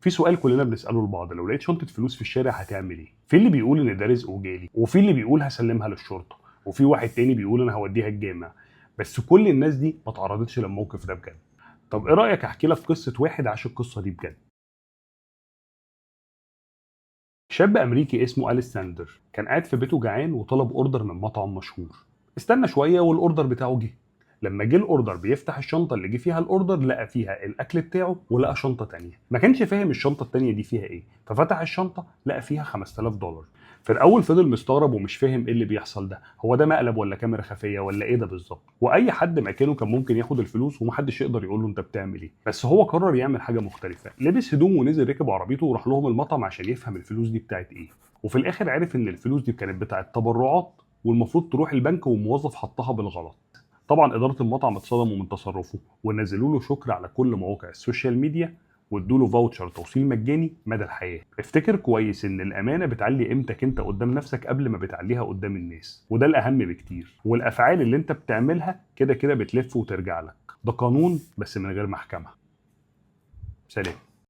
في سؤال كلنا بنساله لبعض، لو لقيت شنطه فلوس في الشارع هتعمل ايه؟ في اللي بيقول ان ده رزق وجالي، وفي اللي بيقول هسلمها للشرطه، وفي واحد تاني بيقول انا هوديها الجامع. بس كل الناس دي ما تعرضتش للموقف ده بجد. طب ايه رايك احكي لك قصه واحد عاش القصه دي بجد؟ شاب امريكي اسمه اليساندر كان قاعد في بيته جعان وطلب اوردر من مطعم مشهور. استنى شويه والاوردر بتاعه جه. لما جه الاوردر بيفتح الشنطه اللي جه فيها الاوردر، لقى فيها الاكل بتاعه ولقى شنطه تانية. ما كانش فاهم الشنطه التانية دي فيها ايه، ففتح الشنطه لقى فيها $5000. في الاول فضل مستغرب ومش فاهم ايه اللي بيحصل ده، هو ده مقلب ولا كاميرا خفيه ولا ايه ده بالظبط؟ واي حد مكانه كان ممكن ياخد الفلوس ومحدش يقدر يقول له انت بتعمل ايه. بس هو قرر يعمل حاجه مختلفه، لبس هدوم ونزل ركب عربيته وراح لهم المطعم عشان يفهم الفلوس دي بتاعت ايه. وفي الاخر عرف ان الفلوس دي كانت بتاعت تبرعات، والمفروض تروح البنك وموظف حطها بالغلط. طبعا اداره المطعم اتصدموا من تصرفه ونزلوا له شكر على كل مواقع السوشيال ميديا، وادوا له فاوتشر توصيل مجاني مدى الحياه. افتكر كويس ان الامانه بتعلي قيمتك انت قدام نفسك قبل ما بتعليها قدام الناس، وده الاهم بكتير. والافعال اللي انت بتعملها كده كده بتلف وترجع لك. ده قانون بس من غير محكمه. سلام.